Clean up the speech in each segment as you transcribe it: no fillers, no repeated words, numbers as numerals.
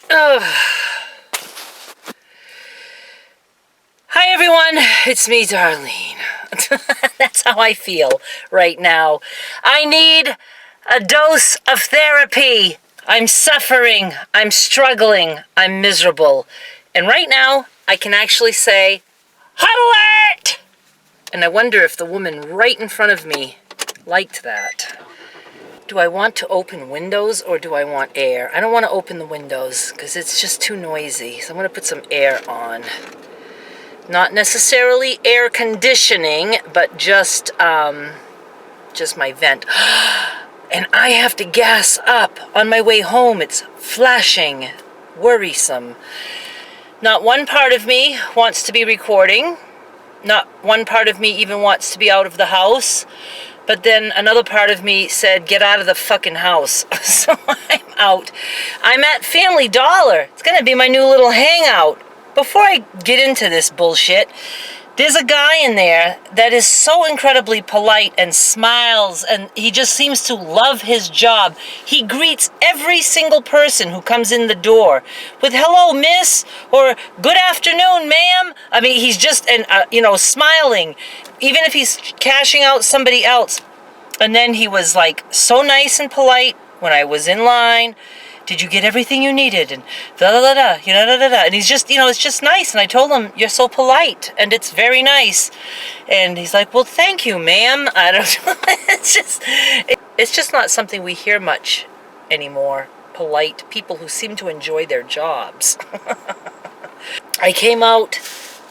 Hi everyone, it's me, Darlene. That's how I feel right now. I need a dose of therapy. I'm suffering, I'm struggling, I'm miserable. And right now, I can actually say, hot alert! And I wonder if the woman right in front of me liked that. Do I want to open windows or do I want air? I don't want to open the windows because it's just too noisy. So I'm going to put some air on. Not necessarily air conditioning, but just my vent. And I have to gas up on my way home. It's flashing, worrisome. Not one part of me wants to be recording. Not one part of me even wants to be out of the house. But then another part of me said, get out of the fucking house. So I'm out. I'm at Family Dollar. It's going to be my new little hangout. Before I get into this bullshit, there's a guy in there that is so incredibly polite and smiles, and he just seems to love his job. He greets every single person who comes in the door with hello, miss, or good afternoon, ma'am. I mean, he's just, smiling, even if he's cashing out somebody else. And then he was like so nice and polite when I was in line. Did you get everything you needed? And da-da-da-da. And he's just, it's just nice. And I told him, you're so polite, and it's very nice. And he's like, well, thank you, ma'am. I don't know. It's just not something we hear much anymore. Polite people who seem to enjoy their jobs. I came out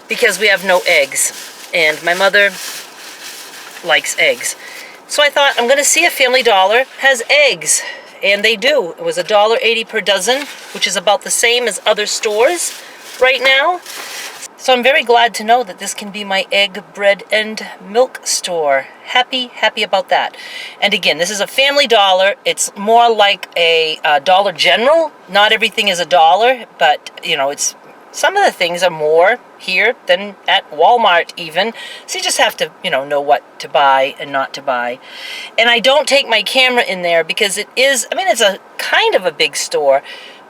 because we have no eggs. And my mother likes eggs. So I thought, I'm going to see if Family Dollar has eggs. And they do. It was $1.80 per dozen, which is about the same as other stores right now. So I'm very glad to know that this can be my egg, bread, and milk store. Happy about that. And again, this is a Family Dollar. It's more like a Dollar General. Not everything is $1, but, it's some of the things are more here than at Walmart even. So you just have to, know what to buy and not to buy. And I don't take my camera in there because it's a kind of a big store,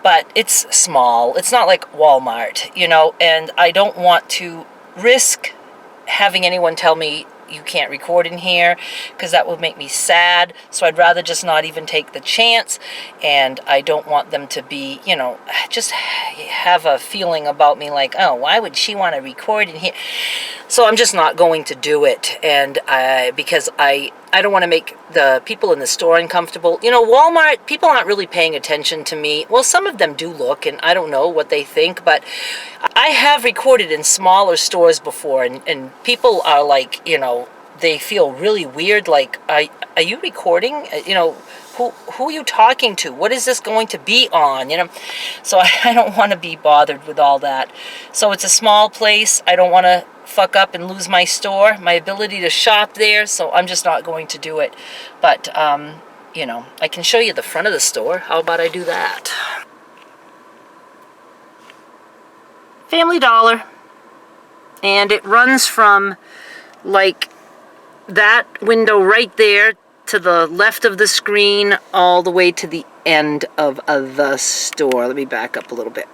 but it's small. It's not like Walmart, and I don't want to risk having anyone tell me you can't record in here, because that would make me sad. So I'd rather just not even take the chance, and I don't want them to be, just have a feeling about me like, oh, why would she want to record in here? So I'm just not going to do it, and because I don't want to make the people in the store uncomfortable. Walmart, people aren't really paying attention to me. Well, some of them do look, and I don't know what they think, but I have recorded in smaller stores before, and people are like, they feel really weird, like, are you recording? Who are you talking to? What is this going to be on? So I don't want to be bothered with all that. So it's a small place. I don't want to fuck up and lose my store, my ability to shop there, so I'm just not going to do it. But, I can show you the front of the store. How about I do that? Family Dollar. And it runs from, like, that window right there to the left of the screen all the way to the end of the store. Let me back up a little bit.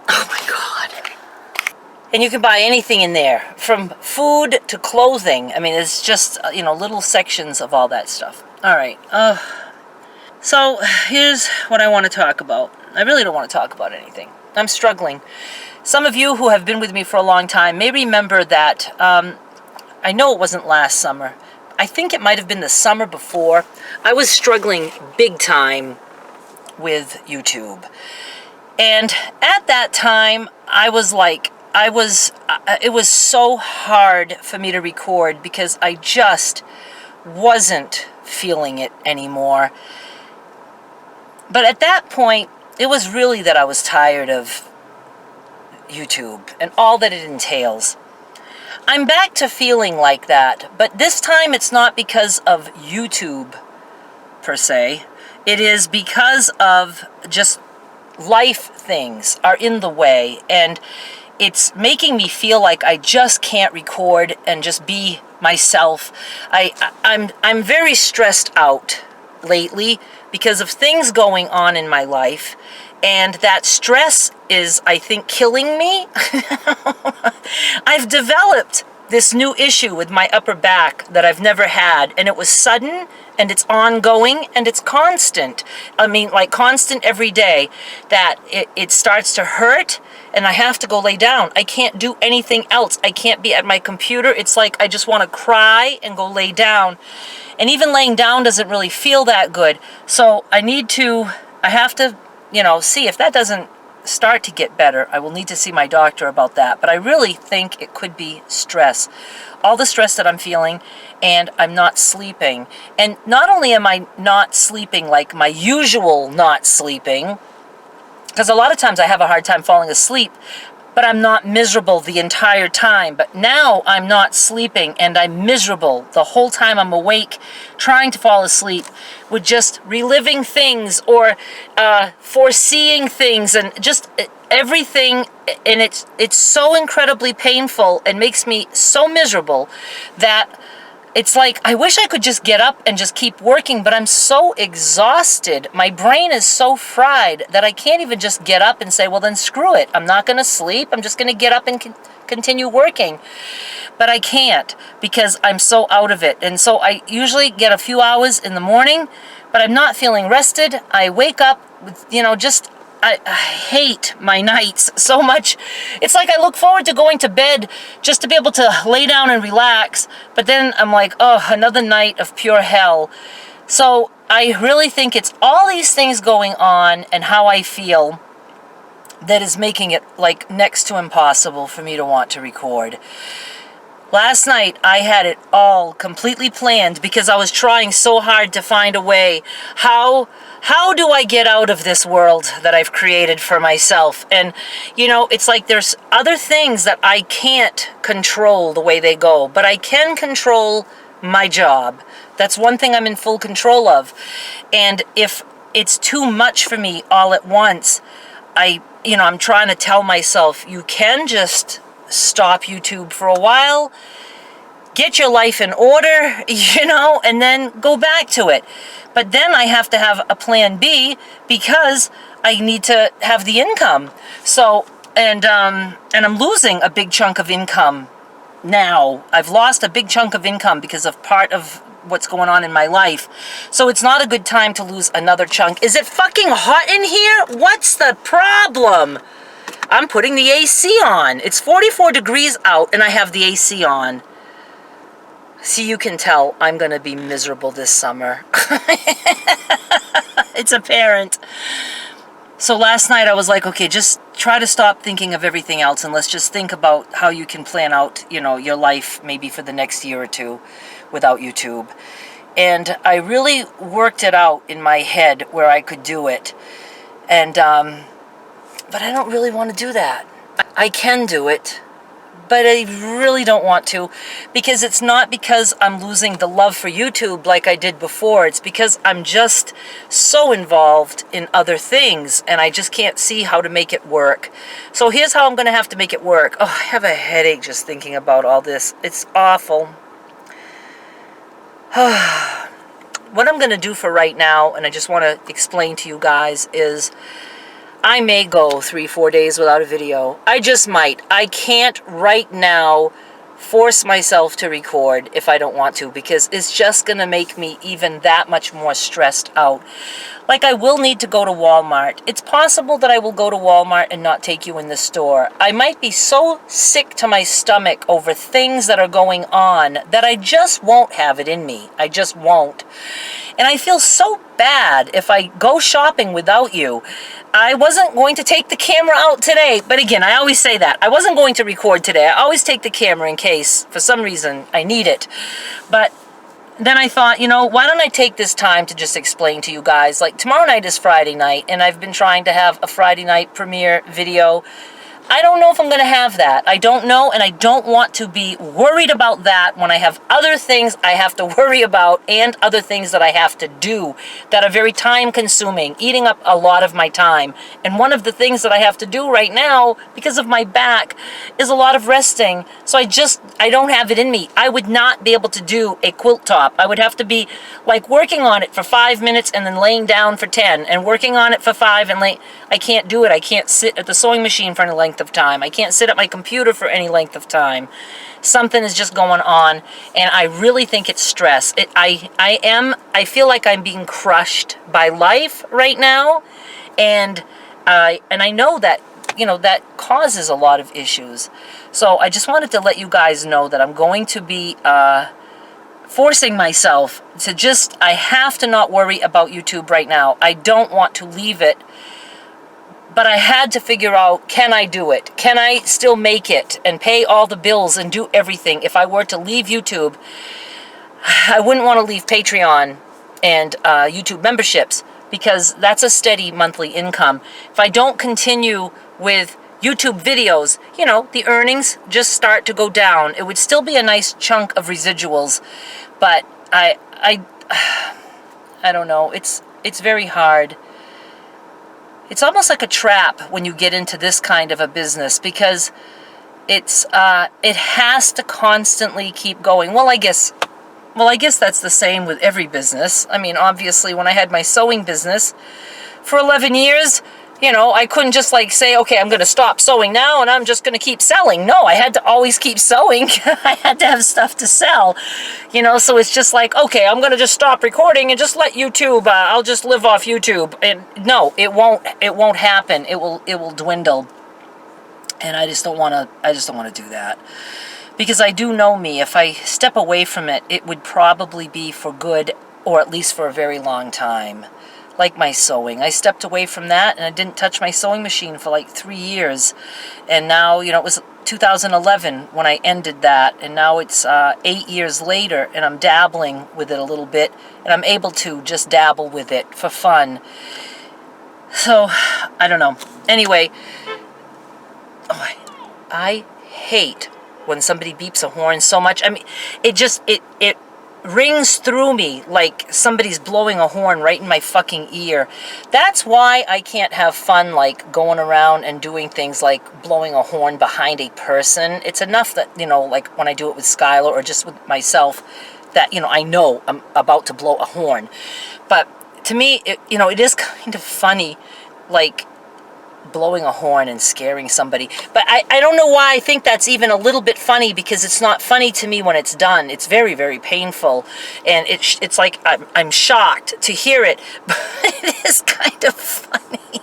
Oh my God. And you can buy anything in there, from food to clothing. I mean, it's just, little sections of all that stuff. All right. So here's what I want to talk about. I really don't want to talk about anything. I'm struggling. Some of you who have been with me for a long time may remember that, I know it wasn't last summer. I think it might have been the summer before. I was struggling big time with YouTube. And at that time, it was so hard for me to record because I just wasn't feeling it anymore. But at that point, it was really that I was tired of YouTube and all that it entails. I'm back to feeling like that, but this time it's not because of YouTube per se. It is because of just life things are in the way, and it's making me feel like I just can't record and just be myself. I'm very stressed out lately because of things going on in my life, And that stress is, I think, killing me. I've developed this new issue with my upper back that I've never had, and it was sudden, and it's ongoing, and it's constant. I mean, like constant every day, that it starts to hurt, and I have to go lay down. I can't do anything else. I can't be at my computer. It's like I just want to cry and go lay down. And even laying down doesn't really feel that good. So I have to, see if that doesn't start to get better. I will need to see my doctor about that. But I really think it could be stress. All the stress that I'm feeling, and I'm not sleeping. And not only am I not sleeping like my usual not sleeping, because a lot of times I have a hard time falling asleep, but I'm not miserable the entire time. But now I'm not sleeping, and I'm miserable the whole time I'm awake, trying to fall asleep, with just reliving things or foreseeing things, and just everything. And it's so incredibly painful and makes me so miserable that it's like I wish I could just get up and just keep working, but I'm so exhausted. My brain is so fried that I can't even just get up and say, well, then screw it. I'm not going to sleep. I'm just going to get up and continue working. But I can't, because I'm so out of it. And so I usually get a few hours in the morning, but I'm not feeling rested. I wake up with, I hate my nights so much. It's like I look forward to going to bed just to be able to lay down and relax. But then I'm like, oh, another night of pure hell. So I really think it's all these things going on and how I feel that is making it like next to impossible for me to want to record. Last night, I had it all completely planned because I was trying so hard to find a way. How do I get out of this world that I've created for myself? And, it's like there's other things that I can't control the way they go, but I can control my job. That's one thing I'm in full control of. And if it's too much for me all at once, I'm trying to tell myself, you can just stop YouTube for a while, get your life in order, and then go back to it. But then I have to have a plan B because I need to have the income. So, and I'm losing a big chunk of income now. I've lost a big chunk of income because of part of what's going on in my life. So it's not a good time to lose another chunk. Is it fucking hot in here? What's the problem? I'm putting the AC on. It's 44 degrees out and I have the AC on. See, you can tell I'm going to be miserable this summer. It's apparent. So last night I was like, okay, just try to stop thinking of everything else and let's just think about how you can plan out, your life maybe for the next year or two without YouTube. And I really worked it out in my head where I could do it. And, but I don't really want to do that. I can do it, but I really don't want to, because it's not because I'm losing the love for YouTube like I did before. It's because I'm just so involved in other things, and I just can't see how to make it work. So here's how I'm going to have to make it work. Oh, I have a headache just thinking about all this. It's awful. What I'm going to do for right now, and I just want to explain to you guys, is I may go 3-4 days without a video. I just might. I can't right now force myself to record if I don't want to, because it's just going to make me even that much more stressed out. Like, I will need to go to Walmart. It's possible that I will go to Walmart and not take you in the store. I might be so sick to my stomach over things that are going on that I just won't have it in me. I just won't. And I feel so bad if I go shopping without you. I wasn't going to take the camera out today. But again, I always say that. I wasn't going to record today. I always take the camera in case, for some reason, I need it. But then I thought, why don't I take this time to just explain to you guys, like tomorrow night is Friday night, and I've been trying to have a Friday night premiere video I don't know if I'm going to have that. I don't know, and I don't want to be worried about that when I have other things I have to worry about and other things that I have to do that are very time-consuming, eating up a lot of my time. And one of the things that I have to do right now, because of my back, is a lot of resting. So I don't have it in me. I would not be able to do a quilt top. I would have to be like working on it for 5 minutes and then laying down for 10 and working on it for 5 and I can't do it. I can't sit at the sewing machine for any length of time. I can't sit at my computer for any length of time. Something is just going on, and I really think it's stress. I feel like I'm being crushed by life right now, and I know that, that causes a lot of issues. So I just wanted to let you guys know that I'm going to be forcing myself to I have to not worry about YouTube right now. I don't want to leave it. But I had to figure out, can I do it? Can I still make it and pay all the bills and do everything? If I were to leave YouTube, I wouldn't want to leave Patreon and YouTube memberships, because that's a steady monthly income. If I don't continue with YouTube videos, the earnings just start to go down. It would still be a nice chunk of residuals, but I don't know. It's very hard. It's almost like a trap when you get into this kind of a business, because it has to constantly keep going. Well, I guess that's the same with every business. I mean, obviously, when I had my sewing business for 11 years, I couldn't just say, okay, I'm going to stop sewing now and I'm just going to keep selling. No, I had to always keep sewing. I had to have stuff to sell, so it's just like, okay, I'm going to just stop recording and just let YouTube, I'll just live off YouTube. And no, it won't happen. It will dwindle. And I just don't want to do that, because I do know me. If I step away from it, it would probably be for good, or at least for a very long time. Like my sewing. I stepped away from that and I didn't touch my sewing machine for like 3 years. And now, it was 2011 when I ended that. And now it's 8 years later and I'm dabbling with it a little bit. And I'm able to just dabble with it for fun. So, I don't know. Anyway, I hate when somebody beeps a horn so much. I mean, it rings through me like somebody's blowing a horn right in my fucking ear. That's why I can't have fun like going around and doing things like blowing a horn behind a person. It's enough that, like when I do it with Skylar or just with myself, that, I know I'm about to blow a horn. But to me, it is kind of funny, like blowing a horn and scaring somebody. But I don't know why I think that's even a little bit funny, because it's not funny to me when it's done. It's very, very painful. And it's like I'm shocked to hear it, but it is kind of funny.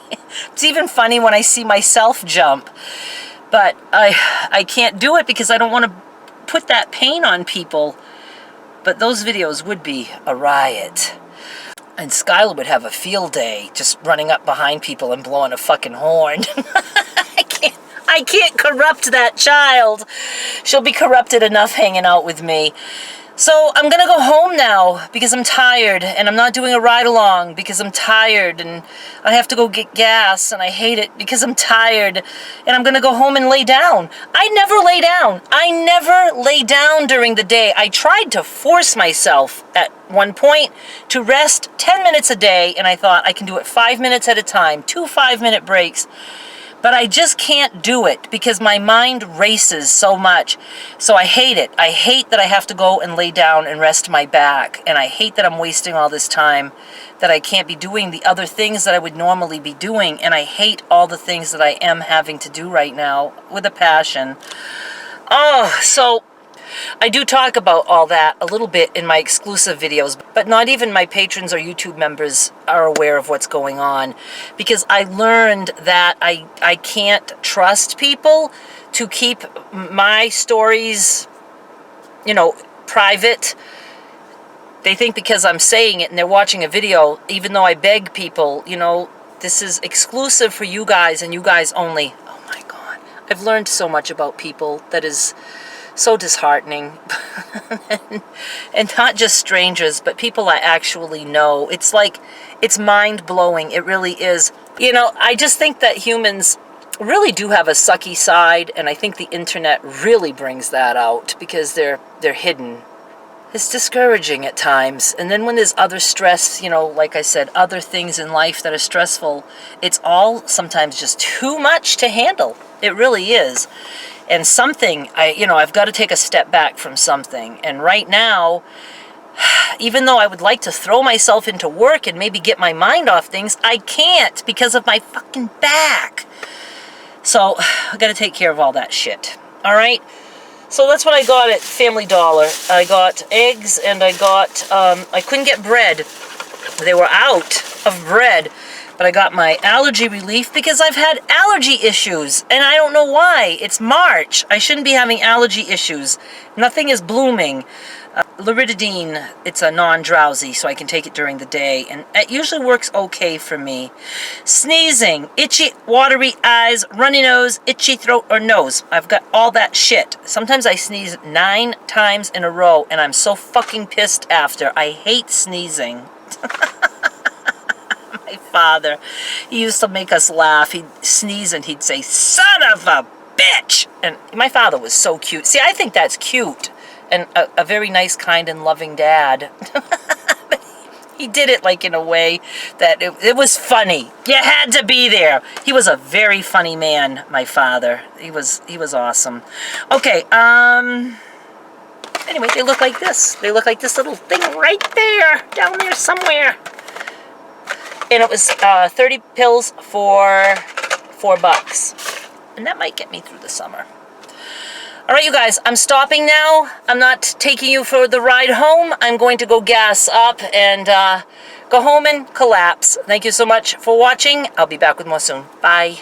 It's even funny when I see myself jump. But I can't do it because I don't want to put that pain on people. But those videos would be a riot. And Skylar would have a field day just running up behind people and blowing a fucking horn. I can't corrupt that child. She'll be corrupted enough hanging out with me. So I'm going to go home now because I'm tired, and I'm not doing a ride-along because I'm tired, and I have to go get gas, and I hate it because I'm tired, and I'm going to go home and lay down. I never lay down. I never lay down during the day. I tried to force myself at one point to rest 10 minutes a day, and I thought I can do it 5 minutes at a time, 2 5-minute breaks. But I just can't do it because my mind races so much. So I hate it. I hate that I have to go and lay down and rest my back. And I hate that I'm wasting all this time, that I can't be doing the other things that I would normally be doing. And I hate all the things that I am having to do right now with a passion. Oh, so I do talk about all that a little bit in my exclusive videos, but not even my patrons or YouTube members are aware of what's going on, because I learned that I can't trust people to keep my stories, private. They think because I'm saying it and they're watching a video, even though I beg people, this is exclusive for you guys and you guys only. Oh my God. I've learned so much about people that is so disheartening. And not just strangers, but people I actually know. It's like, it's mind-blowing. It really is. I just think that humans, really do have a sucky side, and I think the internet really brings that out because they're hidden. It's discouraging at times. And then when there's other stress, like I said, other things in life that are stressful, it's all sometimes just too much to handle. It really is. And something, I've got to take a step back from something. And right now, even though I would like to throw myself into work and maybe get my mind off things, I can't because of my fucking back. So I got to take care of all that shit. All right? So that's what I got at Family Dollar. I got eggs and I couldn't get bread. They were out of bread. But I got my allergy relief because I've had allergy issues. And I don't know why. It's March. I shouldn't be having allergy issues. Nothing is blooming. Loratadine, it's a non-drowsy, so I can take it during the day. And it usually works okay for me. Sneezing, itchy, watery eyes, runny nose, itchy throat or nose. I've got all that shit. Sometimes I sneeze 9 times in a row, and I'm so fucking pissed after. I hate sneezing. My father, he used to make us laugh. He'd sneeze and he'd say, "Son of a bitch!" And my father was so cute. See, I think that's cute. And a very nice, kind, and loving dad. He did it like in a way that it was funny. You had to be there. He was a very funny man, my father. He was awesome. Okay, anyway, they look like this. They look like this little thing right there, down there somewhere. And it was 30 pills for $4. And that might get me through the summer. All right, you guys, I'm stopping now. I'm not taking you for the ride home. I'm going to go gas up and go home and collapse. Thank you so much for watching. I'll be back with more soon. Bye.